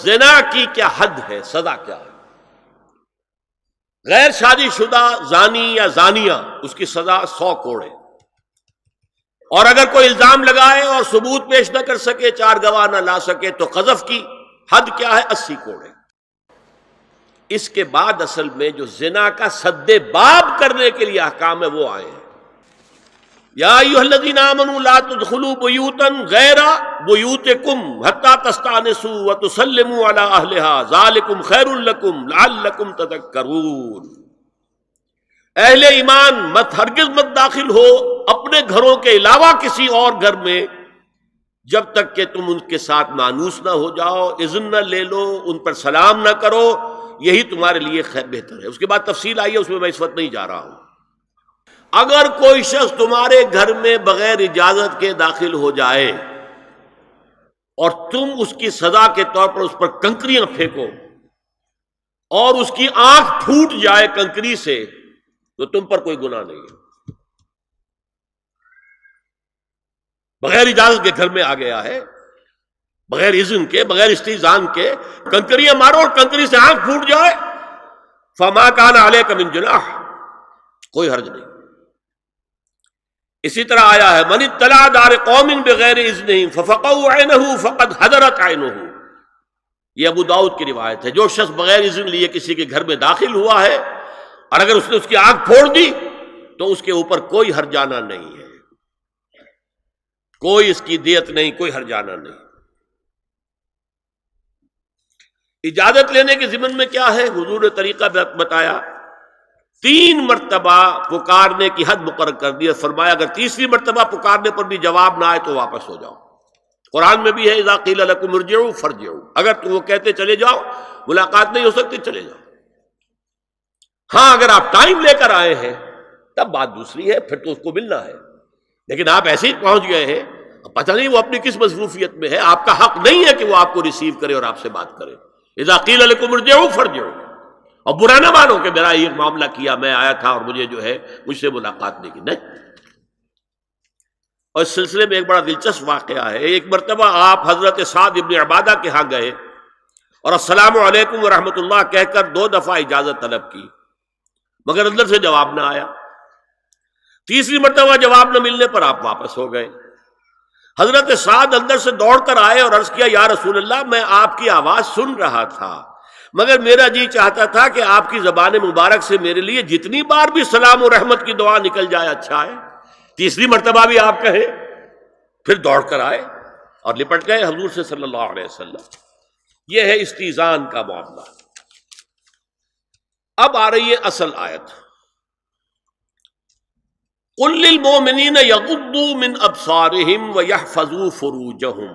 زنا کی کیا حد ہے، سزا کیا ہے؟ غیر شادی شدہ زانی یا زانیہ، اس کی سزا 100 کوڑے، اور اگر کوئی الزام لگائے اور ثبوت پیش نہ کر سکے، 4 گواہ نہ لا سکے، تو قذف کی حد کیا ہے؟ 80 کوڑے۔ اس کے بعد اصل میں جو زنا کا سد باب کرنے کے لیے احکام ہے وہ آئے ہیں۔ یا ایھا الذین آمنوا لا تدخلوا بیوتا غیر بیوتکم حتی تستأنسوا وتسلموا علی اہلہا ذالکم خیر لکم لعلکم تذکرون۔ اہل ایمان ہرگز مت داخل ہو اپنے گھروں کے علاوہ کسی اور گھر میں جب تک کہ تم ان کے ساتھ مانوس نہ ہو جاؤ، اذن نہ لے لو، ان پر سلام نہ کرو، یہی تمہارے لیے خیر بہتر ہے۔ اس کے بعد تفصیل آئی ہے، اس میں اس وقت نہیں جا رہا ہوں۔ اگر کوئی شخص تمہارے گھر میں بغیر اجازت کے داخل ہو جائے اور تم اس کی سزا کے طور پر اس پر کنکریاں پھینکو اور اس کی آنکھ پھوٹ جائے کنکری سے، تو تم پر کوئی گناہ نہیں ہے۔ بغیر اجازت کے گھر میں آ گیا ہے، بغیر اذن کے، بغیر استئذان کے کنکریاں مارو اور کنکری سے آنکھ پھوٹ جائے، فما کان علیک من جناح، کوئی حرج نہیں۔ اسی طرح آیا ہے من اطلع دار قوم بغیر اذنہم ففقعوا عینہ فقد حضرت عینہ، یہ ابو داؤد کی روایت ہے۔ جو شخص بغیر اذن لیے کسی کے گھر میں داخل ہوا ہے اور اگر اس نے اس کی آنکھ پھوڑ دی تو اس کے اوپر کوئی ہرجانہ نہیں ہے، کوئی اس کی دیت نہیں، کوئی ہرجانہ نہیں۔ اجازت لینے کے ضمن میں کیا ہے؟ حضور نے طریقہ بتایا، 3 مرتبہ پکارنے کی حد مقرر کر دی، فرمایا اگر تیسری مرتبہ پکارنے پر بھی جواب نہ آئے تو واپس ہو جاؤ۔ قرآن میں بھی ہے اذا قیل لکم ارجعوا فارجعوا، اگر وہ کہتے چلے جاؤ، ملاقات نہیں ہو سکتی، چلے جاؤ۔ ہاں اگر آپ ٹائم لے کر آئے ہیں تب بات دوسری ہے، پھر تو اس کو ملنا ہے، لیکن آپ ایسے ہی پہنچ گئے ہیں، پتہ نہیں وہ اپنی کس مصروفیت میں ہے، آپ کا حق نہیں ہے کہ وہ آپ کو ریسیو کرے اور آپ سے بات کرے۔ اذا قیل لکم ارجعوا فارجعوا، اور برا نہ مانو کہ میرا یہ معاملہ کیا، میں آیا تھا اور مجھے جو ہے مجھ سے ملاقات نہیں کی، نہیں۔ اور اس سلسلے میں ایک بڑا دلچسپ واقعہ ہے۔ ایک مرتبہ آپ حضرت سعد ابن عبادہ کے ہاں گئے اور السلام علیکم ورحمۃ اللہ کہہ کر 2 دفعہ اجازت طلب کی، مگر اندر سے جواب نہ آیا۔ تیسری مرتبہ جواب نہ ملنے پر آپ واپس ہو گئے۔ حضرت سعد اندر سے دوڑ کر آئے اور عرض کیا یا رسول اللہ، میں آپ کی آواز سن رہا تھا، مگر میرا جی چاہتا تھا کہ آپ کی زبان مبارک سے میرے لیے جتنی بار بھی سلام و رحمت کی دعا نکل جائے اچھا ہے، تیسری مرتبہ بھی آپ کہیں۔ پھر دوڑ کر آئے اور لپٹ گئے حضور سے صلی اللہ علیہ وسلم۔ یہ ہے استئذان کا معاملہ۔ اب آ رہی ہے اصل آیت، قل للمؤمنین یغضوا من ابصارہم ویحفظوا فروجہم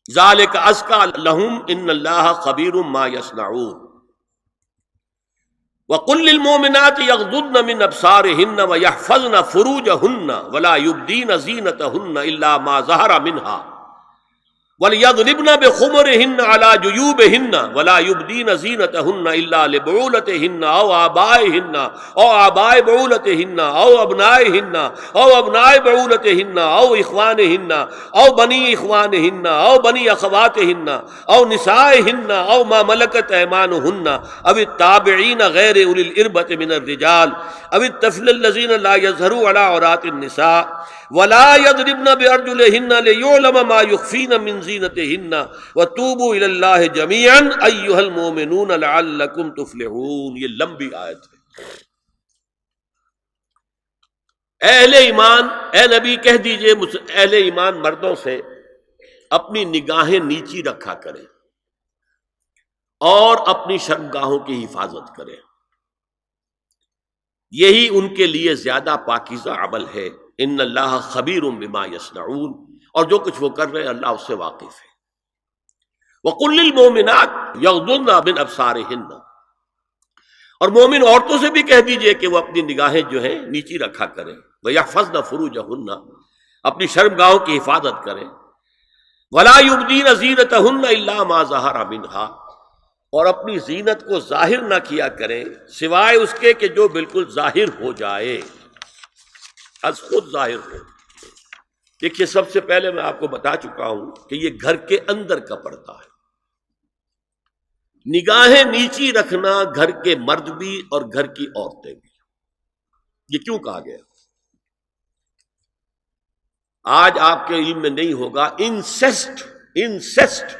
ذالک ازکی لہم ان اللہ خبیر ما یصنعون وقل للمؤمنات یغضضن من ابصارہن ویحفظن فروجہن ولا یبدین زینتہن الا ما ظہر منها وَلْيَضْرِبْنَ بِخُمُرِهِنَّ عَلَى جُيُوبِهِنَّ وَلَا يُبْدِينَ زِينَتَهُنَّ إِلَّا لِبُعُولَتِهِنَّ أَوْ آبَائِهِنَّ أَوْ آبَاءِ بُعُولَتِهِنَّ أَوْ أَبْنَائِهِنَّ أَوْ أَبْنَاءِ بُعُولَتِهِنَّ أَوْ إِخْوَانِهِنَّ أَوْ بَنِي إِخْوَانِهِنَّ أَوْ بَنِي أَخَوَاتِهِنَّ أَوْ نِسَائِهِنَّ أَوْ مَا مَلَكَتْ أَيْمَانُهُنَّ أَوِ التَّابِعِينَ غَيْرِ أُولِي الْإِرْبَةِ مِنَ الرِّجَالِ أَوِ الطَّفْلِ الَّذِينَ لَا يَظْهَرُوا عَلَى عَوْرَاتِ النِّسَاءِ وَلَا يَضْرِبْنَ بِأَرْجُلِهِنَّ لِيُعْلَمَ مَا يُخْفِينَ مِنْ زِينَتِهِنَّ وَتُوبُوا إِلَى اللَّهِ جَمِيعًا أَيُّهَا الْمُؤْمِنُونَ لَعَلَّكُمْ تُفْلِحُونَ۔ یہ لمبی آیت ہے۔ اہل ایمان، اے نبی کہہ دیجئے اہل ایمان مردوں سے اپنی نگاہیں نیچی رکھا کریں اور اپنی شرمگاہوں کی حفاظت کریں، یہی ان کے لیے زیادہ پاکیزہ عمل ہے۔ ان اللہ خبیر بما یصنعون، اور جو کچھ وہ کر رہے ہیں اللہ اس سے واقف ہے۔ وَقُلْ لِلْمُؤْمِنَاتِ یغضضن مِنْ أَبْصَارِهِنَّ، اور مومن عورتوں سے بھی کہہ دیجئے کہ وہ اپنی نگاہیں جو ہیں نیچی رکھا کریں، وَيَحْفَظْنَ فُرُوجَهُنَّ، اپنی شرمگاہوں کی حفاظت کریں، وَلَا يُبْدِينَ زِينَتَهُنَّ إِلَّا مَا ظَهَرَ مِنْهَا، اور اپنی زینت کو ظاہر نہ کیا کریں سوائے اس کے کہ جو بالکل ظاہر ہو جائے، از خود ظاہر ہو۔ دیکھیے سب سے پہلے میں آپ کو بتا چکا ہوں کہ یہ گھر کے اندر کا پردہ ہے، نگاہیں نیچی رکھنا گھر کے مرد بھی اور گھر کی عورتیں بھی. یہ کیوں کہا گیا؟ آج آپ کے علم میں نہیں ہوگا انسیسٹ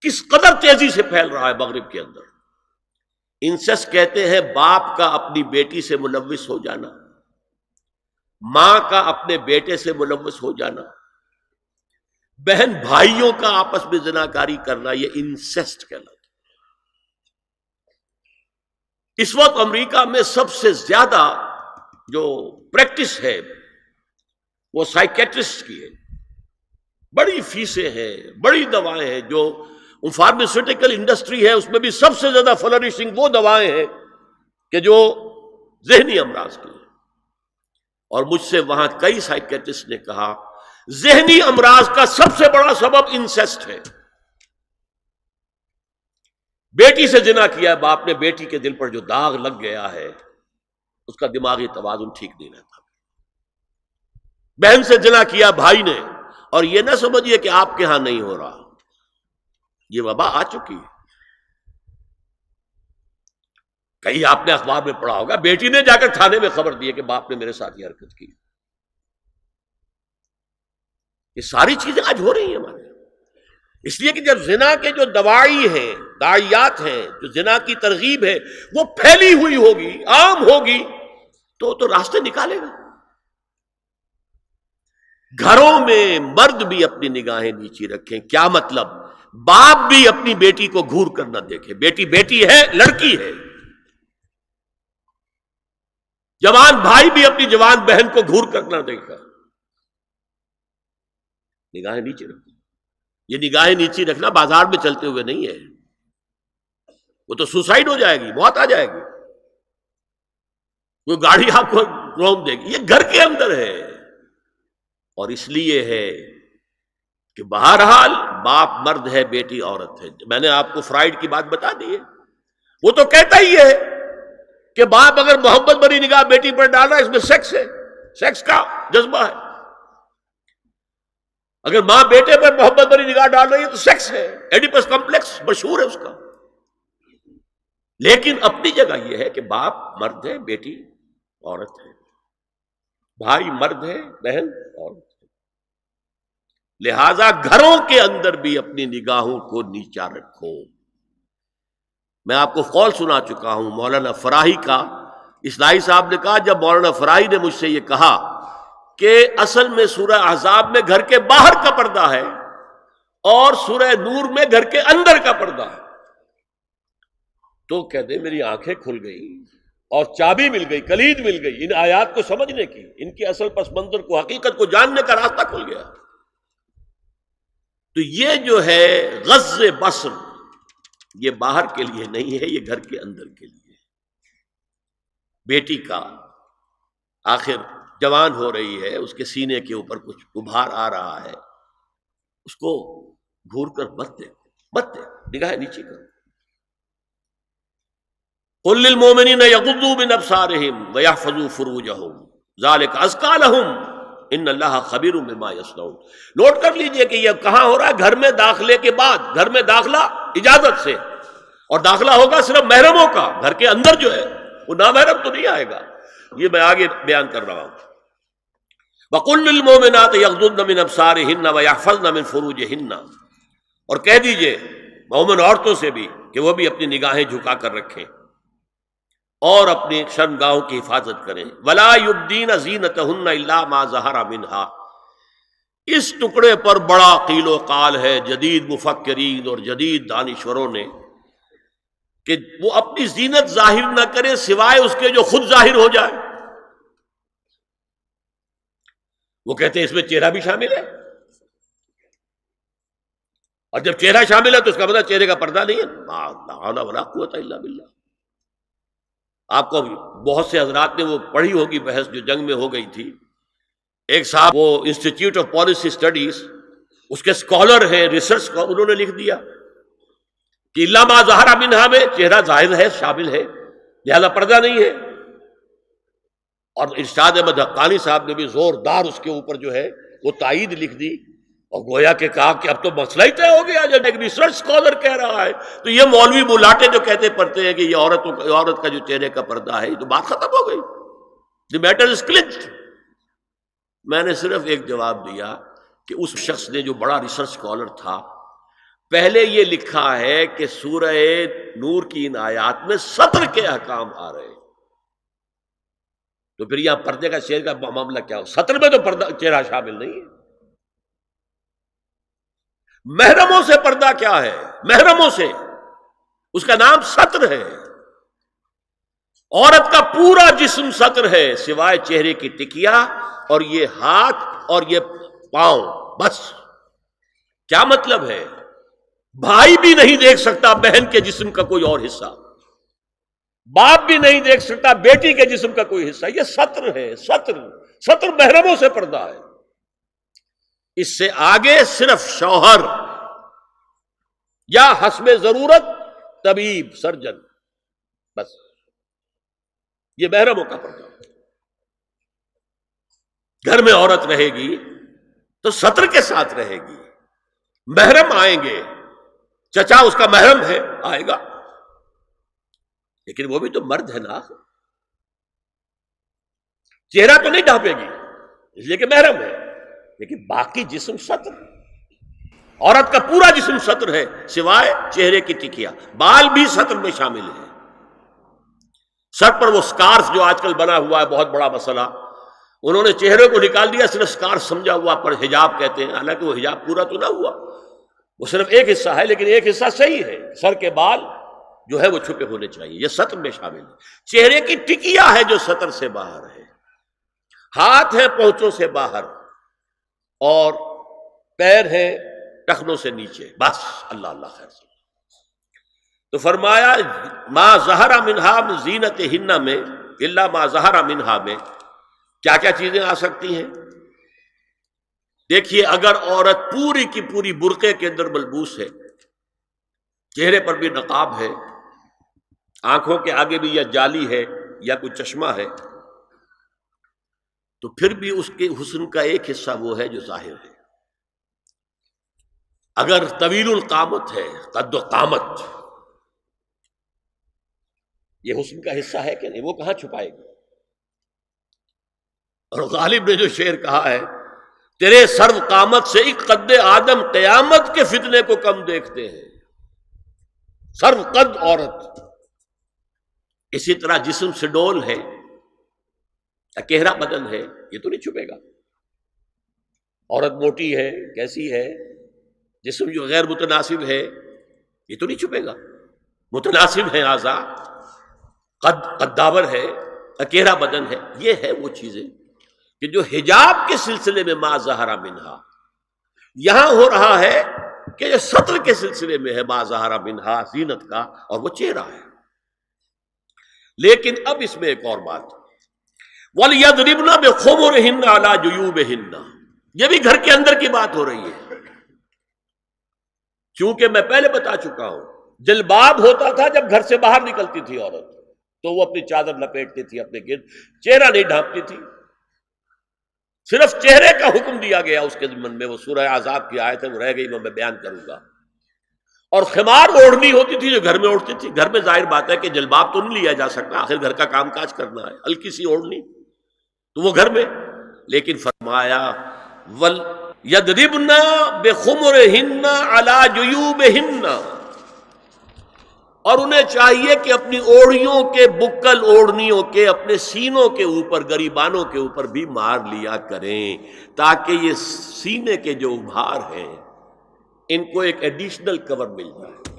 کس قدر تیزی سے پھیل رہا ہے مغرب کے اندر. انسیسٹ کہتے ہیں باپ کا اپنی بیٹی سے ملوث ہو جانا، ماں کا اپنے بیٹے سے ملوث ہو جانا، بہن بھائیوں کا آپس میں زناکاری کرنا، یہ انسیسٹ کہلاتا ہے. اس وقت امریکہ میں سب سے زیادہ جو پریکٹس ہے وہ سائیکیٹرسٹ کی ہے. بڑی فیسیں ہیں، بڑی دوائیں ہیں. جو فارماسیوٹیکل انڈسٹری ہے اس میں بھی سب سے زیادہ فلرشنگ وہ دوائیں ہیں کہ جو ذہنی امراض کی ہیں. اور مجھ سے وہاں کئی سائیکیٹرسٹ نے کہا ذہنی امراض کا سب سے بڑا سبب انسیسٹ ہے. بیٹی سے زنا کیا ہے باپ نے، بیٹی کے دل پر جو داغ لگ گیا ہے اس کا دماغی توازن ٹھیک نہیں رہتا. بہن سے زنا کیا بھائی نے، اور یہ نہ سمجھیے کہ آپ کے ہاں نہیں ہو رہا، یہ وبا آ چکی ہے. کئی آپ نے اخبار میں پڑھا ہوگا بیٹی نے جا کر تھانے میں خبر دی کہ باپ نے میرے ساتھ یہ حرکت کی. یہ ساری چیزیں آج ہو رہی ہیں ہمارے. اس لیے کہ جب زنا کے جو دوائی ہیں، داعیات ہیں، جو زنا کی ترغیب ہے وہ پھیلی ہوئی ہوگی، عام ہوگی، تو راستے نکالے گا. گھروں میں مرد بھی اپنی نگاہیں نیچی رکھیں. کیا مطلب؟ باپ بھی اپنی بیٹی کو گھور کر نہ دیکھے. بیٹی بیٹی ہے، لڑکی ہے. جوان بھائی بھی اپنی جوان بہن کو گھور کر نہ دیکھا. نگاہیں نیچی رکھیں. یہ نگاہیں نیچی رکھنا بازار میں چلتے ہوئے نہیں ہے، وہ تو سوسائڈ ہو جائے گی، موت آ جائے گی. وہ گاڑی آپ کو روک دے گی. یہ گھر کے اندر ہے. اور اس لیے ہے کہ بہرحال باپ مرد ہے، بیٹی عورت ہے. میں نے آپ کو فرائیڈ کی بات بتا دی ہے. وہ تو کہتا ہی ہے کہ باپ اگر محبت بھری نگاہ بیٹی پر ڈال رہا ہے اس میں سیکس ہے، سیکس کا جذبہ ہے. اگر ماں بیٹے پر محبت بھری نگاہ ڈال رہی ہے تو سیکس ہے. ایڈیپس کمپلیکس مشہور ہے اس کا. لیکن اپنی جگہ یہ ہے کہ باپ مرد ہے، بیٹی عورت ہے، بھائی مرد ہے، بہن عورت ہے. لہذا گھروں کے اندر بھی اپنی نگاہوں کو نیچا رکھو. میں آپ کو قول سنا چکا ہوں مولانا فراہی کا. اصلاحی صاحب نے کہا جب مولانا فراہی نے مجھ سے یہ کہا کہ اصل میں سورہ احزاب میں گھر کے باہر کا پردہ ہے اور سورہ نور میں گھر کے اندر کا پردہ ہے، تو کہتے میری آنکھیں کھل گئی اور چابی مل گئی، کلید مل گئی ان آیات کو سمجھنے کی، ان کی اصل پس منظر کو، حقیقت کو جاننے کا راستہ کھل گیا. تو یہ جو ہے غض بصر یہ باہر کے لیے نہیں ہے، یہ گھر کے اندر کے لیے. بیٹی کا آخر جوان ہو رہی ہے، اس کے سینے کے اوپر کچھ ابھار آ رہا ہے، اس کو گھور کر مت دے، نگاہیں نیچی کرو. قل للمؤمنین یغضوا من ابصارہم ویحفظوا فروجہم ذلک ازکی لہم ان اللہ خبیر بما یصنعون. نوٹ کر لیجئے کہ یہ کہاں ہو رہا ہے؟ گھر میں داخلے کے بعد. گھر میں داخلہ اجازت سے، اور داخلہ ہوگا صرف محرموں کا. گھر کے اندر جو ہے وہ نامحرم تو نہیں آئے گا. یہ میں آگے بیان کر رہا ہوں. وَقُلْ لِلْمُؤْمِنَاتِ يَغْضُضْنَ مِنْ أَبْصَارِهِنَّ وَيَحْفَظْنَ مِنْ فُرُوجِهِنَّ. اور کہہ دیجئے مومن عورتوں سے بھی کہ وہ بھی اپنی نگاہیں جھکا کر رکھیں اور اپنی شرمگاہوں کی حفاظت کریں. وَلَا يُبْدِينَ زِينَتَهُنَّ إِلَّا مَا ظَهَرَ مِنْهَا. اس ٹکڑے پر بڑا قیل و قال ہے جدید مفکرین اور جدید دانشوروں نے کہ وہ اپنی زینت ظاہر نہ کرے سوائے اس کے جو خود ظاہر ہو جائے. وہ کہتے ہیں اس میں چہرہ بھی شامل ہے، اور جب چہرہ شامل ہے تو اس کا مطلب چہرے کا پردہ نہیں ہے. لا حول ولا قوت الا باللہ. آپ کو بہت سے حضرات نے وہ پڑھی ہوگی بحث جو جنگ میں ہو گئی تھی. ایک صاحب وہ انسٹیٹیوٹ آف پالیسی اسٹڈیز اس کے اسکالر ہیں ریسرچ کا، انہوں نے لکھ دیا کہ الا ما ظہر منہا میں چہرہ ظاہر ہے، شامل ہے، لہذا پردہ نہیں ہے. اور ارشاد احمد حقانی صاحب نے بھی زوردار اس کے اوپر جو ہے وہ تائید لکھ دی اور گویا کہ کہا کہ اب تو مسئلہ ہی طے ہو گیا، جب ایک ریسرچ اسکالر کہہ رہا ہے تو یہ مولوی ملاٹے جو کہتے پڑھتے ہیں کہ یہ عورت کا جو چہرے کا پردہ ہے، یہ تو بات ختم ہو گئی، دی میٹر از کلنچڈ۔ میں نے صرف ایک جواب دیا کہ اس شخص نے جو بڑا ریسرچ اسکالر تھا، پہلے یہ لکھا ہے کہ سورہ نور کی ان آیات میں سطر کے احکام آ رہے ہیں، تو پھر یہاں پردے کا چہرے کا معاملہ کیا ہو؟ سطر میں تو پردہ چہرہ شامل نہیں ہے۔ محرموں سے پردہ کیا ہے؟ محرموں سے، اس کا نام سطر ہے۔ عورت کا پورا جسم سطر ہے سوائے چہرے کی ٹکیا اور یہ ہاتھ اور یہ پاؤں، بس۔ کیا مطلب ہے؟ بھائی بھی نہیں دیکھ سکتا بہن کے جسم کا کوئی اور حصہ، باپ بھی نہیں دیکھ سکتا بیٹی کے جسم کا کوئی حصہ۔ یہ سطر ہے، سطر محرموں سے پردہ ہے۔ اس سے آگے صرف شوہر یا حسب ضرورت طبیب، سرجن، بس یہ محرموں کا پردہ ہے۔ گھر میں عورت رہے گی تو سطر کے ساتھ رہے گی، محرم آئیں گے، چچا اس کا محرم ہے آئے گا، لیکن وہ بھی تو مرد ہے نا، چہرہ تو نہیں ڈھانپے گی اس لیے کہ محرم ہے، لیکن باقی جسم سطر۔ عورت کا پورا جسم سطر ہے سوائے چہرے کی ٹکیا، بال بھی سطر میں شامل ہے۔ سر پر وہ سکارف جو آج کل بنا ہوا ہے، بہت بڑا مسئلہ، انہوں نے چہرے کو نکال دیا، صرف سکارف سمجھا ہوا، پر حجاب کہتے ہیں، حالانکہ وہ حجاب پورا تو نہ ہوا، وہ صرف ایک حصہ ہے، لیکن ایک حصہ صحیح ہے، سر کے بال جو ہے وہ چھپے ہونے چاہیے، یہ سطر میں شامل ہے۔ چہرے کی ٹکیا ہے جو سطر سے باہر ہے، ہاتھ ہے پہنچوں سے باہر، اور پیر ہے ٹخنوں سے نیچے، بس۔ اللہ اللہ خیر سے۔ تو فرمایا ما ظہر منہا من زینتہن میں الا ما ظہر منہا میں کیا کیا چیزیں آ سکتی ہیں؟ دیکھیے، اگر عورت پوری کی پوری برقعے کے اندر ملبوس ہے، چہرے پر بھی نقاب ہے، آنکھوں کے آگے بھی یا جالی ہے یا کوئی چشمہ ہے، تو پھر بھی اس کے حسن کا ایک حصہ وہ ہے جو ظاہر ہے۔ اگر طویل القامت ہے، قد و قامت، یہ حسن کا حصہ ہے کہ نہیں؟ وہ کہاں چھپائے گی؟ اور غالب نے جو شعر کہا ہے، تیرے سرو قامت سے ایک قد آدم قیامت کے فتنے کو کم دیکھتے ہیں۔ سرو قد عورت، اسی طرح جسم سے ڈول ہے، اکیرا بدن ہے، یہ تو نہیں چھپے گا۔ عورت موٹی ہے، کیسی ہے، جسم جو غیر متناسب ہے، یہ تو نہیں چھپے گا۔ متناسب ہے اعضاء، قداور ہے، اکیرا بدن ہے، یہ ہے وہ چیزیں کہ جو حجاب کے سلسلے میں ما ظہر منہا، یہاں ہو رہا ہے کہ جو سطر کے سلسلے میں ہے ما ظہر منہا، زینت کا، اور وہ چہرہ ہے۔ لیکن اب اس میں ایک اور بات، وَلْيَضْرِبْنَ بِخُمُرِهِنَّ عَلَى جُيُوبِهِنَّ، یہ بھی گھر کے اندر کی بات ہو رہی ہے، چونکہ میں پہلے بتا چکا ہوں، جلباب ہوتا تھا جب گھر سے باہر نکلتی تھی عورت، تو وہ اپنی چادر لپیٹتی تھی اپنے گرد، چہرہ نہیں ڈھانپتی تھی، صرف چہرے کا حکم دیا گیا اس کے ضمن میں۔ وہ سورہ عذاب کی آیت ہے، وہ رہ گئی، وہ میں بیان کروں گا۔ اور خمار اوڑھنی ہوتی تھی جو گھر میں اوڑھتی تھی، گھر میں ظاہر بات ہے کہ جلباب تو نہیں لیا جا سکتا، آخر گھر کا کام کاج کرنا ہے، ہلکی سی اوڑھنی تو وہ گھر میں، لیکن فرمایا وَلْيَضْرِبْنَ بِخُمُرِهِنَّ عَلَى جُيُوبِهِنَّ، اور انہیں چاہیے کہ اپنی اوڑھیوں کے، بکل اوڑھنیوں کے اپنے سینوں کے اوپر، گریبانوں کے اوپر بھی مار لیا کریں، تاکہ یہ سینے کے جو ابھار ہیں ان کو ایک ایڈیشنل کور مل جائے۔